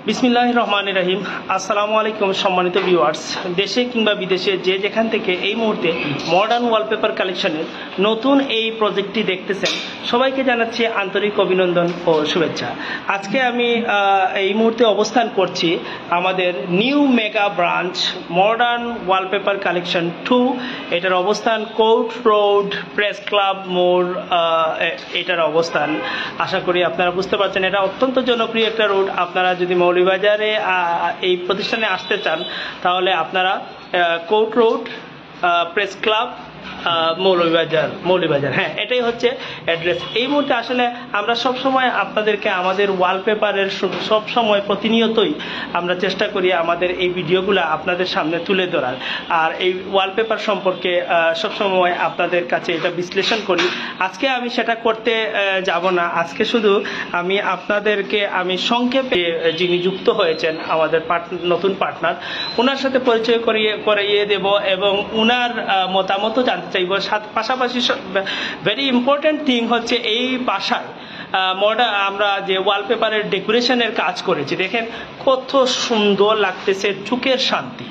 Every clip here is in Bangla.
বিসমিল্লাহির রহমানির রহিম। আসসালামু আলাইকুম সম্মানিত ভিউয়ার্স, দেশে কিংবা বিদেশে যে যেখান থেকে এই মুহূর্তে মডার্ন ওয়ালপেপার কালেকশনের নতুন এই প্রজেক্টটি দেখতেছেন, সবাইকে জানাচ্ছি আন্তরিক অভিনন্দন ও শুভেচ্ছা। আজকে আমি এই মুহূর্তে অবস্থান করছি আমাদের new mega branch modern wallpaper collection 2। এটার অবস্থান কোর্ট রোড, প্রেস ক্লাব মোড়, এটার অবস্থান। আশা করি আপনারা বুঝতে পারছেন, এটা অত্যন্ত জনপ্রিয় একটা রোড। আপনারা যদি মৌলভীবাজারে এই প্রতিষ্ঠানে আসতে চান তাহলে আপনারা court road, press club, Moulvibazar, হ্যাঁ, এটাই হচ্ছে অ্যাড্রেস। এই মুহূর্তে আসলে আমরা সবসময় আপনাদেরকে আমাদের ওয়ালপেপারের সবসময় প্রতিনিয়তই আমরা চেষ্টা করি আমাদের এই ভিডিওগুলো আপনাদের সামনে তুলে ধরার, আর এই ওয়ালপেপার সম্পর্কে সবসময় আপনাদের কাছে এটা বিশ্লেষণ করি। আজকে আমি সেটা করতে যাব না। আজকে শুধু আমি আপনাদেরকে সংক্ষেপে যিনি যুক্ত হয়েছেন আমাদের নতুন পার্টনার, ওনার সাথে পরিচয় করিয়ে দেব এবং ওনার মতামতও জানতে চাইব। পাশাপাশি ভেরি ইম্পর্টেন্ট থিং হচ্ছে এই বাসায় আমরা যে ওয়ালপেপারের ডেকোরেশনের কাজ করেছি, দেখেন কত সুন্দর লাগতেছে, চোখের শান্তি।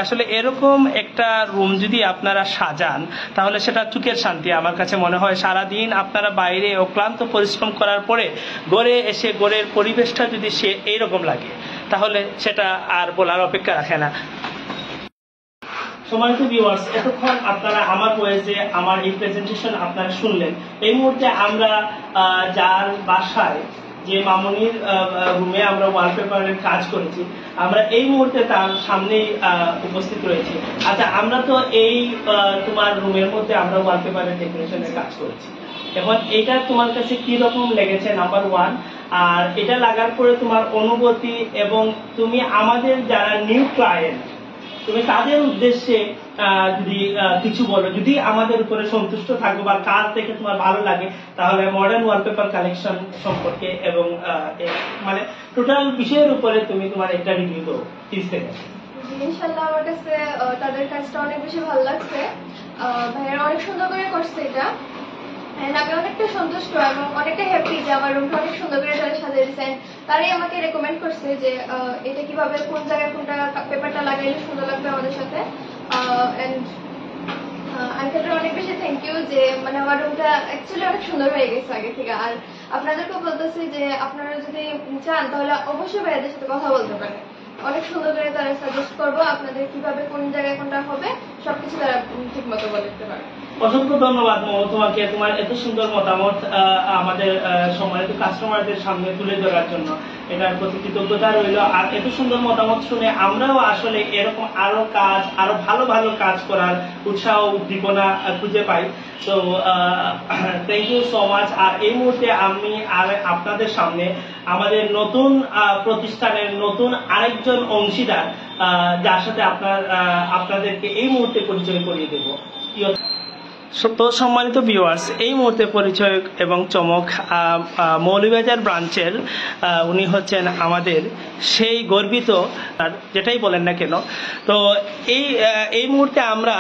আসলে এরকম একটা রুম যদি আপনারা সাজান তাহলে সেটা চোখের শান্তি। আমার কাছে মনে হয় সারাদিন আপনারা বাইরে অক্লান্ত পরিশ্রম করার পরে ঘরে এসে ঘরের পরিবেশটা যদি সে এইরকম লাগে তাহলে সেটা আর বলার অপেক্ষা রাখে না। সম্মানিত ভিউয়ার্স, এতক্ষণ আপনারা আমার ভয়েসে আমার এই প্রেজেন্টেশন আপনারা শুনলেন। এই মুহূর্তে আমরা যার বাসায়, যে মামুনির রুমে আমরা ওয়ালপেপারের কাজ করেছি, আমরা এই মুহূর্তে তার সামনেই উপস্থিত রয়েছি। আচ্ছা, আমরা তো এই তোমার রুমের মধ্যে আমরা ওয়ালপেপারের ডেকোরেশনের কাজ করেছি। এখন এটা তোমার কাছে কি রকম লেগেছে, নাম্বার 1, আর এটা লাগার পরে তোমার অনুভূতি, এবং তুমি আমাদের যারা নিউ ক্লায়েন্ট তুমি তাদের উদ্দেশ্যে যদি কিছু বলো, যদি আমাদের উপরে সন্তুষ্ট থাকো বা কাজ দেখে তোমার ভালো লাগে, তাহলে মডার্ন ওয়ালপেপার কালেকশন সম্পর্কে এবং মানে টোটাল বিষয়ের উপরে তুমি তোমার একটা রিভিউ করো প্লিজ। থেকে ইনশাআল্লাহ আমার কাছে তাদের কাজটা অনেক বেশি ভালো লাগছে। ভাইয়েরা অনেক সুন্দর করে করছে এটা, আমি অনেকটা সন্তুষ্ট এবং অনেকটা হ্যাপি যে আমার রুমটা অনেক সুন্দর করে তারা সাজিয়ে দিয়েছেন। তারাই আমাকে রেকমেন্ড করছে যে এটা কিভাবে কোন জায়গায় কোনটা পেপারটা লাগাইলে সুন্দর লাগবে আমাদের সাথে। আঙ্কেলটার অনেক বেশি থ্যাংক ইউ যে মানে আমার রুমটা অ্যাকচুয়ালি অনেক সুন্দর হয়ে গেছে আগে থেকে। আর আপনাদেরকেও বলতেছি যে আপনারা যদি চান তাহলে অবশ্যই ভাইয়াদের সাথে কথা বলতে পারেন। অনেক সুন্দর করে তারা সাজেস্ট করবো আপনাদের কিভাবে কোন জায়গায় কোনটা হবে, সবকিছু তারা ঠিক মতো বলে দিতে পারে। অসংখ্য ধন্যবাদ তোমাকে, তোমার এত সুন্দর মতামত আমাদের সম্মানিত কাস্টমারদের সামনে তুলে ধরার জন্য। এটার প্রতি কৃতজ্ঞতা রইল। আর এত সুন্দর মতামত শুনে আমরাও আসলে এরকম আরো ভালো ভালো কাজ করার উৎসাহ উদ্দীপনা খুঁজে পাই। তো থ্যাংক ইউ সো মাচ। আর এই মুহূর্তে আমি আপনাদের সামনে আমাদের নতুন প্রতিষ্ঠানের নতুন আরেকজন অংশীদার, যার সাথে আপনাদেরকে এই মুহূর্তে পরিচয় করিয়ে দেব। তো সম্মানিত ভিউয়ার্স, এই মুহূর্তে পরিচয় এবং চমক মৌলভীবাজার ব্রাঞ্চের উনি হচ্ছেন আমাদের সেই গর্বিত, যেটাই বলেন না কেন। তো এই মুহূর্তে আমরা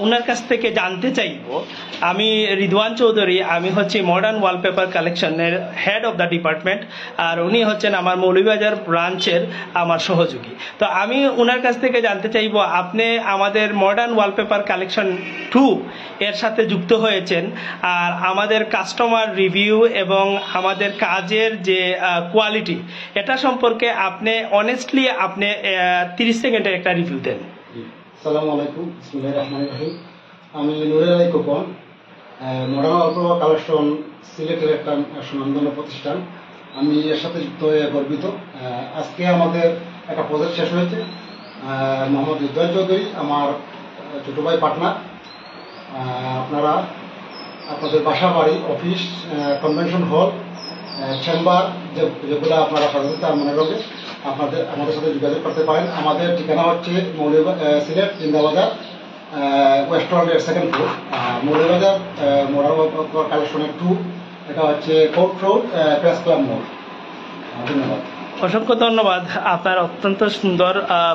উনার কাছ থেকে জানতে চাইব। আমি রিদওয়ান চৌধুরী, আমি হচ্ছি মডার্ন ওয়ালপেপার কালেকশনের হেড অফ দ্য ডিপার্টমেন্ট, আর উনি হচ্ছেন আমার মৌলভীবাজার ব্রাঞ্চের আমার সহযোগী। তো আমি উনার কাছ থেকে জানতে চাইব, আপনি আমাদের মডার্ন ওয়ালপেপার কালেকশন 2 এর সাথে যুক্ত হয়েছেন, আর আমাদের কাস্টমার রিভিউ এবং আমাদের কাজের যে কোয়ালিটি, এটা সম্পর্কে আপনি অনেস্টলি 30 সেকেন্ডের একটা রিভিউ দেন। আসসালামু আলাইকুম, বিসমিল্লাহির রহমানির রহিম। আমি Nurul Ali Khokon, modern wallpaper collection সিলেটের একটা সুনামধন্য প্রতিষ্ঠান। আমি এর সাথে যুক্ত হয়ে গর্বিত। আজকে আমাদের একটা প্রজেক্ট শেষ হয়েছে। মোহাম্মদ রিদওয়ান চৌধুরী আমার ছোট ভাই পার্টনার। আপনারা আপনাদের বাসা বাড়ি, অফিস, কনভেনশন হল, চেম্বার, যেগুলো আপনারা সাধারণত মনে রাখবেন, আমাদের সাথে যোগাযোগ করতে পারেন। আমাদের ঠিকানা হচ্ছে সিলেট জিন্দাবাজার, ওয়েস্ট রোডের 2nd floor, Moulvibazar modern wallpaper কালেকশনের 2। এটা হচ্ছে কোর্ট রোড, প্রেস ক্লাব মোড়। ধন্যবাদ। অসংখ্য ধন্যবাদ আপনার অত্যন্ত সুন্দর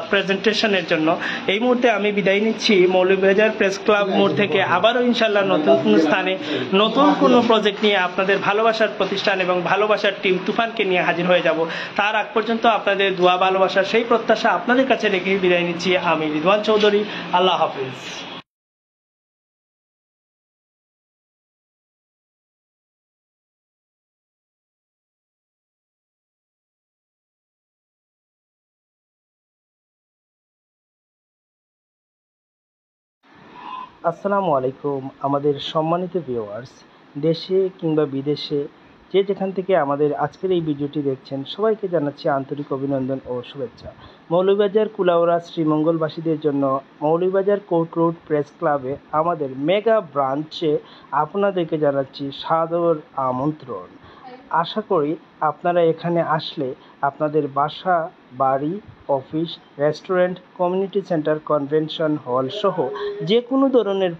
প্রেজেন্টেশনের জন্য। এই মুহূর্তে আমি বিদায় নিচ্ছি মৌলভীবাজার প্রেস ক্লাব মোড় থেকে। আবারও ইনশাল্লাহ নতুন কোনো স্থানে নতুন কোনো প্রজেক্ট নিয়ে আপনাদের ভালোবাসার প্রতিষ্ঠান এবং ভালোবাসার টিম তুফানকে নিয়ে হাজির হয়ে যাব। তার আগ পর্যন্ত আপনাদের দোয়া ভালোবাসা সেই প্রত্যাশা আপনাদের কাছে রেখে বিদায় নিচ্ছি আমি রিদওয়ান চৌধুরী। আল্লাহ হাফিজ। আসসালামু আলাইকুম আমাদের সম্মানিত ভিউয়ার্স, দেশে কিংবা বিদেশে যে যেখান থেকে আমাদের আজকের এই ভিডিওটি দেখছেন সবাইকে জানাচ্ছি আন্তরিক অভিনন্দন ও শুভেচ্ছা। মৌলভীবাজার কুলাউড়া শ্রীমঙ্গলবাসীদের জন্য মৌলভীবাজার কোর্ট রোড প্রেস ক্লাবে আমাদের মেগা ব্রাঞ্চে আপনাদেরকে জানাচ্ছি সাদর আমন্ত্রণ। আশা করি আপনারা এখানে আসলে আপনাদের বাসা, বাড়ি, office, restaurant, community centre, convention hall সহ যে কোনো ধরনের